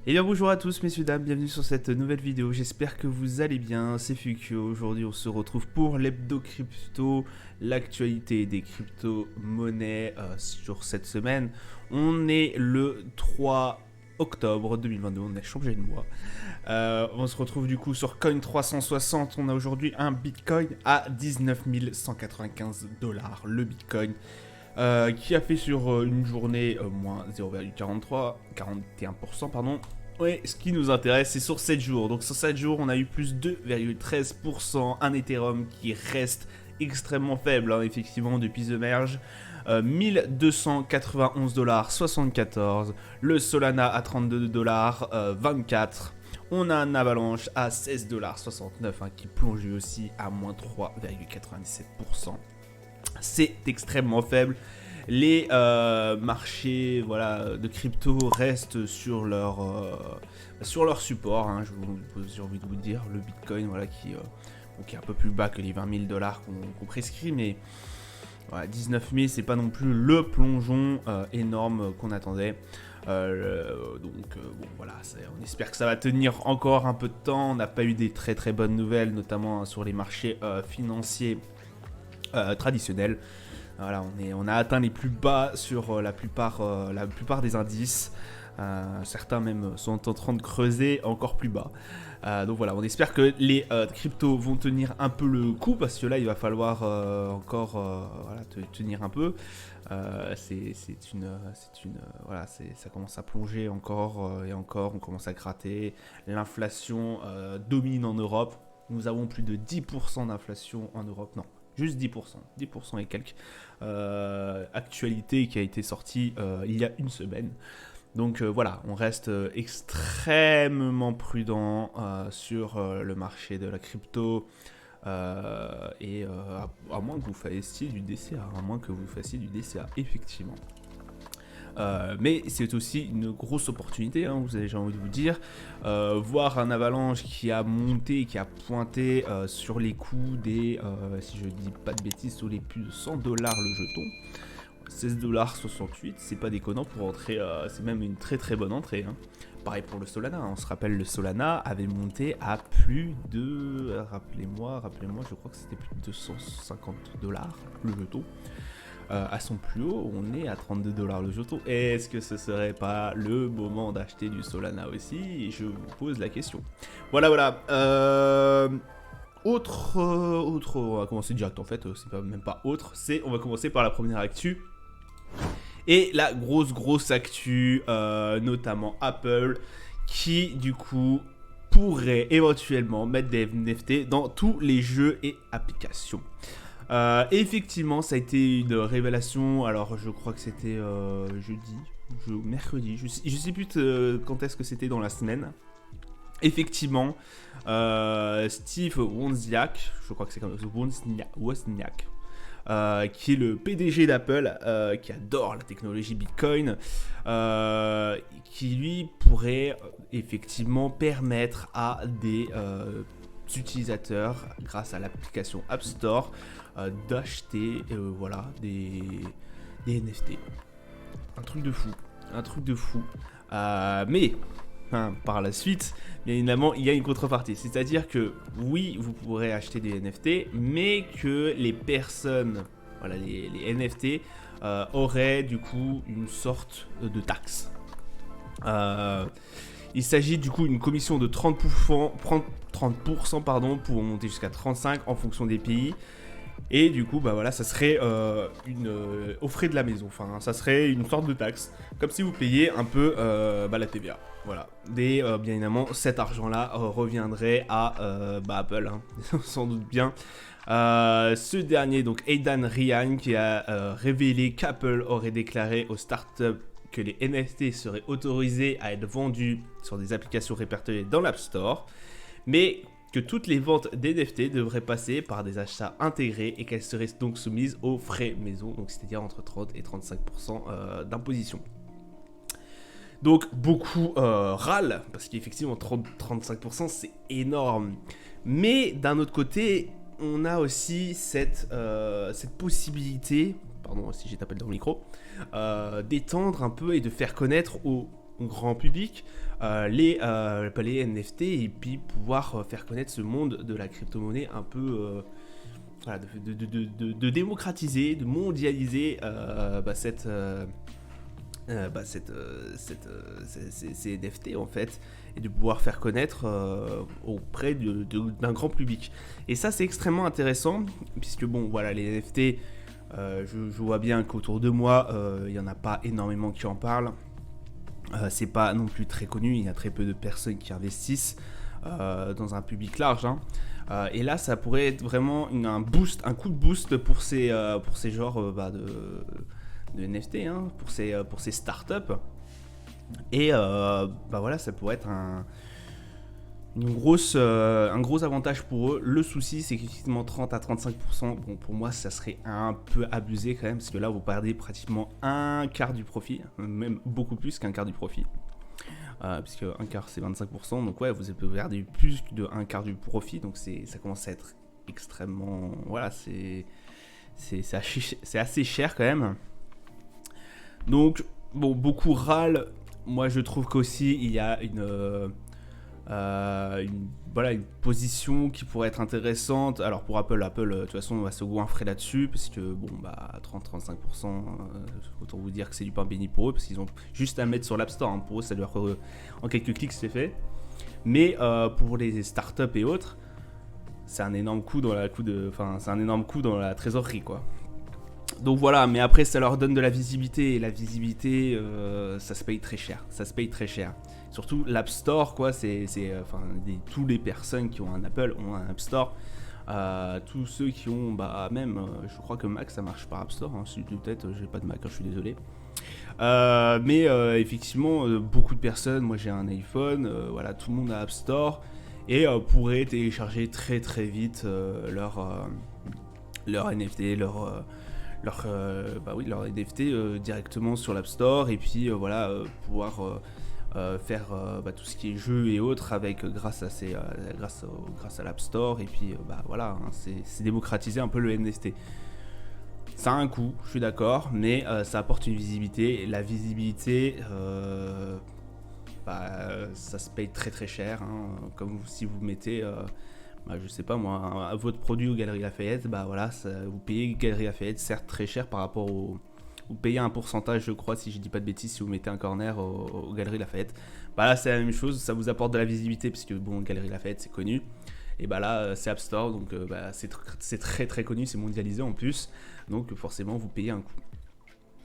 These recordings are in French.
Et bien bonjour à tous messieurs dames, bienvenue sur cette nouvelle vidéo, j'espère que vous allez bien, c'est Fukio, aujourd'hui on se retrouve pour l'hebdo crypto, l'actualité des crypto-monnaies sur cette semaine. On est le 3 octobre 2022, on a changé de mois. On se retrouve du coup sur Coin 360, on a aujourd'hui un bitcoin à 19 195 $, le bitcoin. Qui a fait sur une journée moins 0,41%, pardon. Ouais, ce qui nous intéresse, c'est sur 7 jours. Donc sur 7 jours, on a eu plus 2,13%, un Ethereum qui reste extrêmement faible, hein, effectivement, depuis The Merge. 1291,74$, le Solana à 32,24$, on a un Avalanche à 16,69$, hein, qui plonge lui aussi à moins 3,97%. C'est extrêmement faible. Les marchés de crypto restent sur leur support, hein, j'ai envie de vous dire. Le Bitcoin qui est un peu plus bas que les 20 000 $, qu'on prescrit, mais voilà, 19 000 c'est pas non plus le plongeon énorme qu'on attendait. Voilà, on espère que ça va tenir encore un peu de temps. On n'a pas eu des très très bonnes nouvelles, notamment sur les marchés financiers traditionnels. Voilà, on a atteint les plus bas sur la plupart des indices. Certains même sont en train de creuser encore plus bas. Donc voilà, on espère que les cryptos vont tenir un peu le coup, parce que là il va falloir encore tenir un peu. Ça commence à plonger encore et encore, on commence à gratter. L'inflation domine en Europe. Nous avons plus de 10% d'inflation en Europe, non. Juste 10%, 10% et quelques. Actualité qui a été sortie il y a une semaine. Donc voilà, on reste extrêmement prudent sur le marché de la crypto. À moins que vous fassiez du DCA, effectivement. Mais c'est aussi une grosse opportunité, hein, j'ai envie de vous dire. Voir un Avalanche qui a monté, qui a pointé sur les coups des, si je dis pas de bêtises, sur les plus de 100$ le jeton. 16,68$, c'est pas déconnant pour entrer, c'est même une très très bonne entrée, hein. Pareil pour le Solana, on se rappelle, le Solana avait monté à plus de, rappelez-moi, je crois que c'était plus de 250$ le jeton. À son plus haut, on est à 32$ le jeton. Est-ce que ce serait pas le moment d'acheter du Solana aussi? Je vous pose la question. Voilà. On va commencer direct en fait, c'est même pas autre, on va commencer par la première actu. Et la grosse actu, notamment Apple, qui du coup pourrait éventuellement mettre des NFT dans tous les jeux et applications. Effectivement, ça a été une révélation. Alors, je crois que c'était mercredi. Je sais plus quand est-ce que c'était dans la semaine. Effectivement, Steve Wozniak, je crois que c'est comme Wozniak, qui est le PDG d'Apple, qui adore la technologie Bitcoin, qui lui pourrait effectivement permettre à des utilisateurs, grâce à l'application App Store, d'acheter des NFT. Un truc de fou. Mais par la suite, bien évidemment, il y a une contrepartie. C'est-à-dire que oui, vous pourrez acheter des NFT, mais que les personnes, les NFT, auraient du coup une sorte de taxe. Il s'agit du coup d'une commission de 30%, pour monter jusqu'à 35% en fonction des pays. Et du coup, ça serait aux frais de la maison. Enfin, ça serait une sorte de taxe, comme si vous payiez un peu la TVA. Voilà. Bien évidemment, cet argent-là reviendrait à Apple, hein, sans doute bien. Ce dernier, donc Aidan Ryan, qui a révélé qu'Apple aurait déclaré aux startups que les NFT seraient autorisés à être vendus sur des applications répertoriées dans l'App Store, mais que toutes les ventes d'NFT devraient passer par des achats intégrés et qu'elles seraient donc soumises aux frais maison, donc c'est-à-dire entre 30 et 35% d'imposition. Donc beaucoup râlent, parce qu'effectivement 30-35% c'est énorme. Mais d'un autre côté, on a aussi cette possibilité, pardon si j'ai tapé dans le micro, d'étendre un peu et de faire connaître au grand public les NFT et puis pouvoir faire connaître ce monde de la crypto-monnaie un peu, voilà, de démocratiser, de mondialiser ces NFT en fait, et de pouvoir faire connaître auprès d'un grand public. Et ça c'est extrêmement intéressant, puisque bon voilà, les NFT, je vois bien qu'autour de moi, il n'y en a pas énormément qui en parlent. C'est pas non plus très connu, il y a très peu de personnes qui investissent dans un public large, hein. Et là ça pourrait être vraiment un coup de boost pour ces genres de NFT, hein, pour ces startups. Et voilà, ça pourrait être un gros avantage pour eux. Le souci, c'est qu'effectivement 30 à 35%, bon, pour moi ça serait un peu abusé quand même, parce que là vous perdez pratiquement un quart du profit, même beaucoup plus qu'un quart du profit, puisque un quart c'est 25%, donc ouais, vous perdez plus de un quart du profit, donc ça commence à être extrêmement, voilà, c'est assez cher quand même. Donc bon, beaucoup râlent. Moi je trouve qu'aussi il y a une position qui pourrait être intéressante. Alors pour Apple, de toute façon va se goinfrer là-dessus, parce que bon 30-35%, autant vous dire que c'est du pain béni pour eux, parce qu'ils ont juste à le mettre sur l'App Store, hein. Pour eux ça leur en quelques clics c'est fait. Mais pour les startups et autres, c'est un énorme coup dans la trésorerie quoi. Donc voilà, mais après ça leur donne de la visibilité, et la visibilité ça se paye très cher, surtout l'App Store quoi, tous les personnes qui ont un Apple ont un App Store, tous ceux qui ont je crois que Mac ça marche par App Store, hein, si peut-être j'ai pas de Mac, hein, je suis désolé, mais effectivement beaucoup de personnes, moi j'ai un iPhone, voilà, tout le monde a App Store et pourrait télécharger très très vite leur NFT, leur NFT directement sur l'App Store, et puis pouvoir faire tout ce qui est jeux et autres grâce à l'App Store, et puis voilà, hein, c'est démocratiser un peu le NFT. Ça a un coût, je suis d'accord, mais ça apporte une visibilité, et la visibilité ça se paye très très cher, hein, comme si vous mettez je sais pas moi, votre produit aux Galeries Lafayette, vous payez Galeries Lafayette certes très cher par rapport vous payez un pourcentage, je crois, si je dis pas de bêtises, si vous mettez un corner aux Galeries Lafayette. Là c'est la même chose, ça vous apporte de la visibilité, parce que bon, Galeries Lafayette c'est connu, et là c'est App Store, donc c'est très très connu, c'est mondialisé en plus, donc forcément vous payez un coût.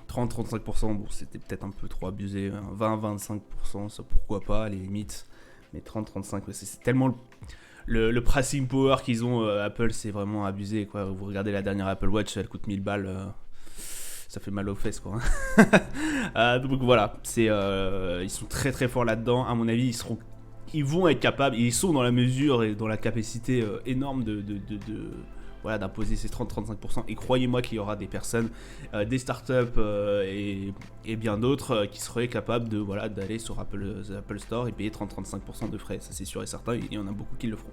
30-35%, bon c'était peut-être un peu trop abusé, hein. 20-25%, ça pourquoi pas à les limites, mais 30-35%, c'est tellement le pricing power qu'ils ont, Apple, c'est vraiment abusé quoi. Vous regardez la dernière Apple Watch, elle coûte 1000 balles, ça fait mal aux fesses quoi. Donc voilà, ils sont très très forts là-dedans. À mon avis, ils vont être capables, ils sont dans la mesure et dans la capacité énorme d'imposer ces 30-35%. Et croyez-moi qu'il y aura des personnes, des startups et bien d'autres qui seraient capables d'aller sur Apple Store et payer 30-35% de frais. Ça c'est sûr et certain, il y en a beaucoup qui le feront.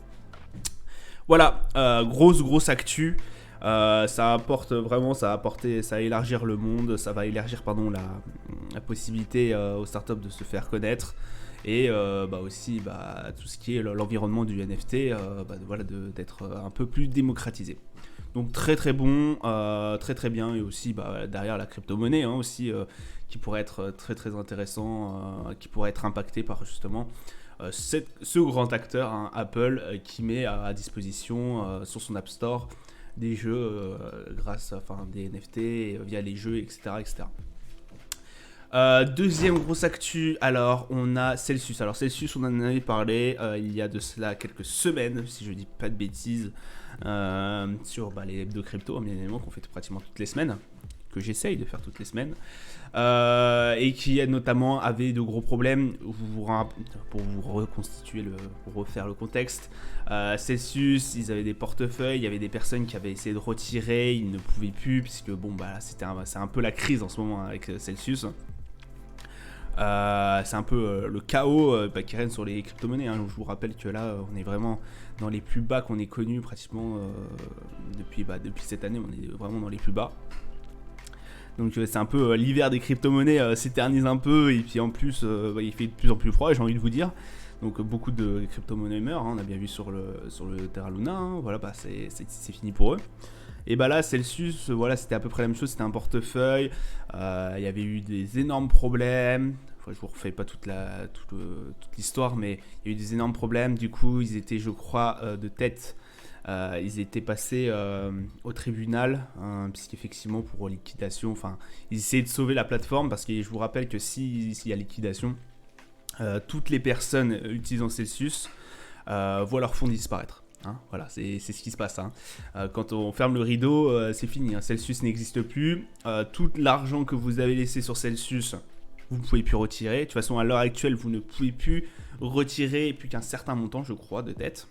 Voilà, grosse actu. Ça va élargir le monde, ça va élargir la possibilité aux startups de se faire connaître, et aussi tout ce qui est l'environnement du NFT, d'être un peu plus démocratisé. Donc très très bon, très très bien, et aussi derrière la crypto-monnaie, hein, aussi, qui pourrait être très très intéressant, qui pourrait être impacté par justement ce grand acteur, hein, Apple, qui met à disposition sur son App Store des jeux des NFT via les jeux, etc. Deuxième grosse actu, alors on a Celsius. Alors Celsius, on en avait parlé il y a de cela quelques semaines, si je dis pas de bêtises, sur les hebdo crypto, bien évidemment, qu'on fait pratiquement toutes les semaines, que j'essaye de faire toutes les semaines, et qui notamment avait de gros problèmes. Pour vous reconstituer, pour refaire le contexte, Celsius, ils avaient des portefeuilles, il y avait des personnes qui avaient essayé de retirer, ils ne pouvaient plus, puisque c'est un peu la crise en ce moment avec Celsius. C'est un peu le chaos qui règne sur les crypto-monnaies, hein. Je vous rappelle que là on est vraiment dans les plus bas qu'on ait connus pratiquement depuis cette année, on est vraiment dans les plus bas. Donc c'est un peu l'hiver des crypto-monnaies s'éternise un peu, et puis en plus il fait de plus en plus froid, j'ai envie de vous dire. Donc beaucoup de crypto-monnaies meurent, hein, on a bien vu sur le Terra Luna, hein, voilà, bah, c'est fini pour eux. Et bah là, Celsius, voilà, c'était à peu près la même chose, c'était un portefeuille, il y avait eu des énormes problèmes. Enfin, je vous refais pas toute l'histoire, mais il y a eu des énormes problèmes. Du coup, ils étaient, je crois, de tête. Ils étaient passés au tribunal, hein, puisqu'effectivement, pour liquidation, enfin, ils essayaient de sauver la plateforme, parce que je vous rappelle que s'il y a liquidation, toutes les personnes utilisant Celsius voient leur fonds disparaître. Hein, voilà, c'est ce qui se passe. Hein. Quand on ferme le rideau, c'est fini. Hein, Celsius n'existe plus. Tout l'argent que vous avez laissé sur Celsius, vous ne pouvez plus retirer. De toute façon, à l'heure actuelle, vous ne pouvez plus retirer plus qu'un certain montant, je crois, de tête.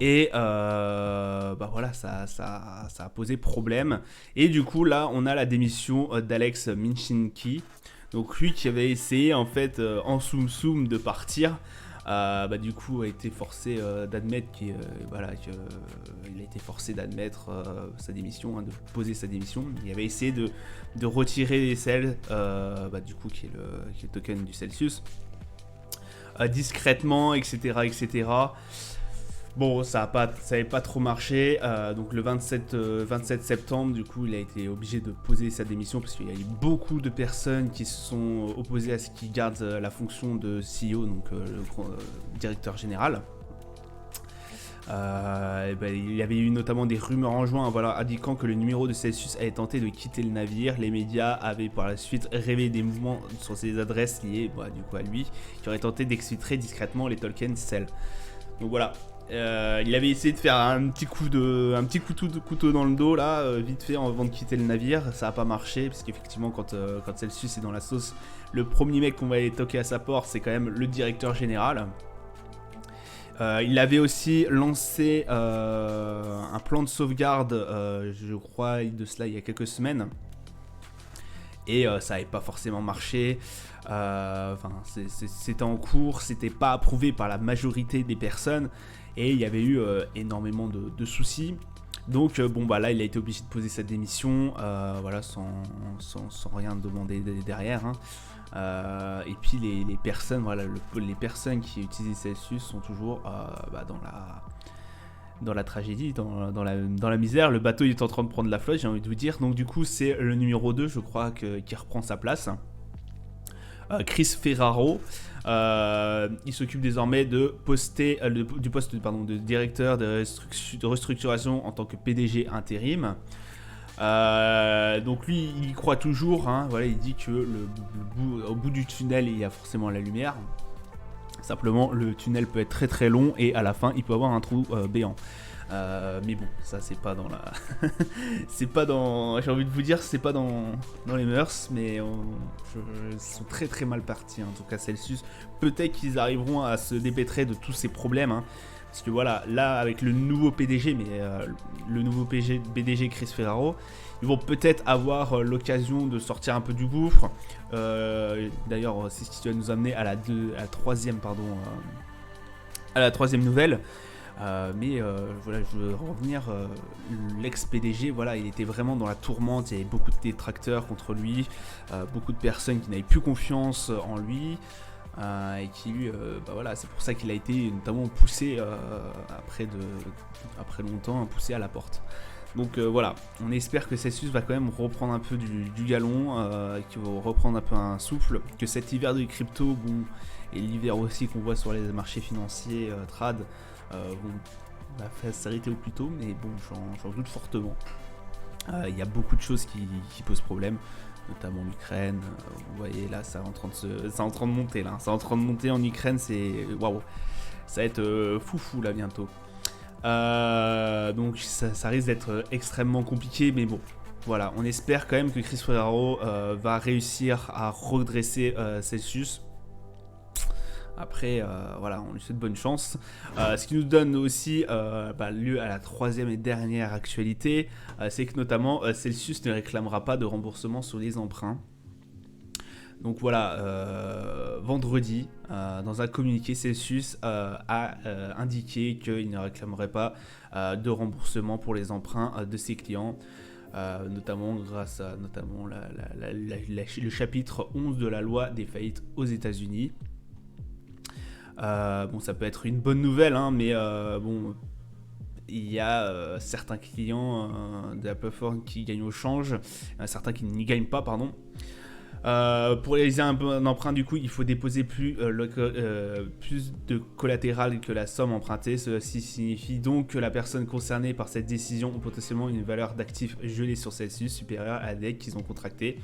Et bah voilà, ça a posé problème. Et du coup, là, on a la démission d'Alex Minchinki. Donc lui qui avait essayé en fait en soum de partir, bah, du coup a été forcé d'admettre qu'il a été forcé d'admettre sa démission, hein, de poser sa démission. Il avait essayé de retirer les Cel, bah, du coup qui est le token du Celsius, discrètement, etc. etc. Bon, ça n'avait pas trop marché, donc le 27 septembre, du coup, il a été obligé de poser sa démission parce qu'il y a eu beaucoup de personnes qui se sont opposées à ce qu'il garde la fonction de CEO, donc le directeur général. Il y avait eu notamment des rumeurs en juin, voilà, indiquant que le numéro de Celsius avait tenté de quitter le navire. Les médias avaient par la suite révélé des mouvements sur ses adresses liées du coup à lui, qui aurait tenté d'exfiltrer discrètement les tokens Cel. Donc voilà. Il avait essayé de faire un petit couteau dans le dos là, vite fait avant de quitter le navire. Ça n'a pas marché parce qu'effectivement quand Celsius est dans la sauce, le premier mec qu'on va aller toquer à sa porte, c'est quand même le directeur général. Il avait aussi lancé un plan de sauvegarde, je crois de cela il y a quelques semaines. Et ça n'avait pas forcément marché. C'était en cours, c'était pas approuvé par la majorité des personnes. Et il y avait eu énormément de soucis. Donc bon bah là il a été obligé de poser sa démission, voilà, sans rien demander derrière. Hein. Et puis les personnes, voilà, les personnes qui utilisent Celsius sont toujours dans la tragédie, dans la misère. Le bateau il est en train de prendre la flotte, j'ai envie de vous dire. Donc du coup c'est le numéro 2 je crois qui reprend sa place. Chris Ferraro, il s'occupe désormais du poste de directeur de restructuration en tant que PDG intérim. Donc lui il y croit toujours, hein, voilà, il dit que au bout du tunnel il y a forcément la lumière. Simplement le tunnel peut être très très long et à la fin il peut avoir un trou béant. Mais bon, ça c'est pas dans la... c'est pas dans... J'ai envie de vous dire, c'est pas dans les mœurs, mais ils sont très très mal partis, hein. En tout cas Celsius, peut-être qu'ils arriveront à se dépêtrer de tous ces problèmes, hein. Parce que voilà, là avec le nouveau PDG, le nouveau PDG Chris Ferraro, ils vont peut-être avoir l'occasion de sortir un peu du gouffre. D'ailleurs, c'est ce qui va nous amener à la troisième nouvelle. Voilà, je veux revenir, l'ex-PDG, voilà, il était vraiment dans la tourmente, il y avait beaucoup de détracteurs contre lui, beaucoup de personnes qui n'avaient plus confiance en lui, et qui voilà, c'est pour ça qu'il a été notamment poussé, après longtemps, poussé à la porte. Donc voilà, on espère que Celsius va quand même reprendre un peu du galon, qu'il va reprendre un peu un souffle, que cet hiver de crypto, bon, et l'hiver aussi qu'on voit sur les marchés financiers, trad, vont s'arrêter au plus tôt, mais bon, j'en doute fortement. Il y a beaucoup de choses qui posent problème, notamment l'Ukraine. Vous voyez là, c'est en train de monter là. C'est en train de monter en Ukraine, c'est waouh, ça va être foufou là bientôt. Donc ça risque d'être extrêmement compliqué, mais bon, voilà, on espère quand même que Chris Ferraro va réussir à redresser Celsius. Après, voilà, on lui souhaite bonne chance. Ce qui nous donne aussi lieu à la troisième et dernière actualité, c'est que notamment Celsius ne réclamera pas de remboursement sur les emprunts. Donc voilà, vendredi, dans un communiqué, Celsius a indiqué qu'il ne réclamerait pas de remboursement pour les emprunts de ses clients. notamment grâce à le chapitre 11 de la loi des faillites aux États-Unis. Bon, ça peut être une bonne nouvelle, hein, mais bon, il y a certains clients de la plateforme qui gagnent au change, certains qui n'y gagnent pas, pardon. Pour réaliser un emprunt, du coup, il faut déposer plus de collatéral que la somme empruntée. Ceci signifie donc que la personne concernée par cette décision a potentiellement une valeur d'actifs gelée sur Celsius supérieure à la dette qu'ils ont contractée,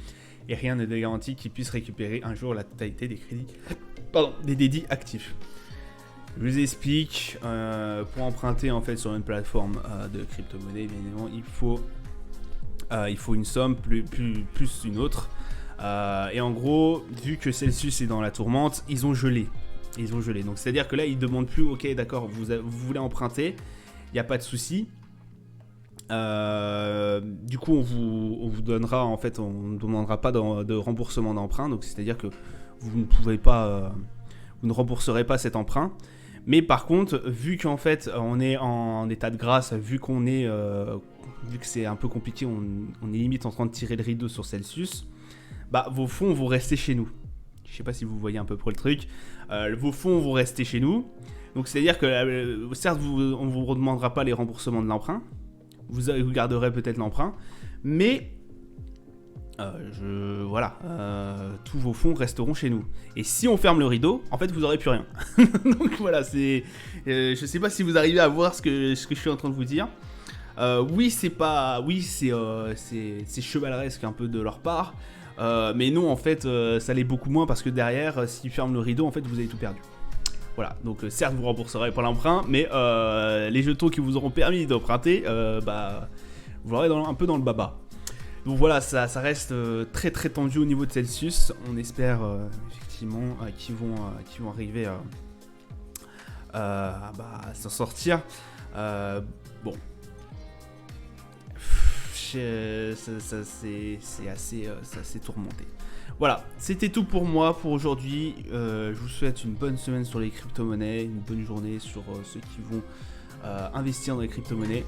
et rien ne garantit qu'ils puissent récupérer un jour la totalité des crédits, des dédits actifs. Je vous explique. Pour emprunter en fait sur une plateforme de crypto-monnaie, bien évidemment, il faut une somme plus une autre. Et en gros, vu que Celsius est dans la tourmente, ils ont gelé. Donc c'est à dire que là, ils demandent plus, ok, d'accord, vous voulez emprunter, il n'y a pas de souci. Du coup, on vous donnera, en fait, on ne demandera pas de remboursement d'emprunt. Donc c'est à dire que vous ne pouvez pas, vous ne rembourserez pas cet emprunt. Mais par contre, vu qu'en fait on est en état de grâce, vu que c'est un peu compliqué, on est limite en train de tirer le rideau sur Celsius, bah vos fonds vont rester chez nous. Je sais pas si vous voyez un peu pro le truc. Vos fonds vont rester chez nous. Donc c'est à dire que certes on vous redemandera pas les remboursements de l'emprunt, vous garderez peut-être l'emprunt, mais tous vos fonds resteront chez nous. Et si on ferme le rideau, en fait, vous n'aurez plus rien. Donc voilà, je sais pas si vous arrivez à voir ce que je suis en train de vous dire. C'est chevaleresque un peu de leur part, mais non, en fait, ça l'est beaucoup moins parce que derrière, s'ils ferment le rideau, en fait, vous avez tout perdu. Voilà, donc certes, vous rembourserez pas l'emprunt, mais les jetons qui vous auront permis d'emprunter, vous l'aurez un peu dans le baba. Donc voilà, ça reste très très tendu au niveau de Celsius. On espère effectivement qu'ils vont arriver à s'en sortir. Bon, c'est assez tourmenté. Voilà, c'était tout pour moi pour aujourd'hui. Je vous souhaite une bonne semaine sur les crypto-monnaies, une bonne journée sur ceux qui vont investir dans les crypto-monnaies.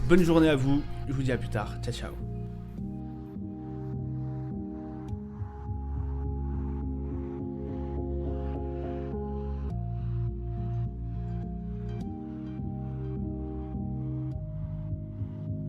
Bonne journée à vous, je vous dis à plus tard, ciao ciao.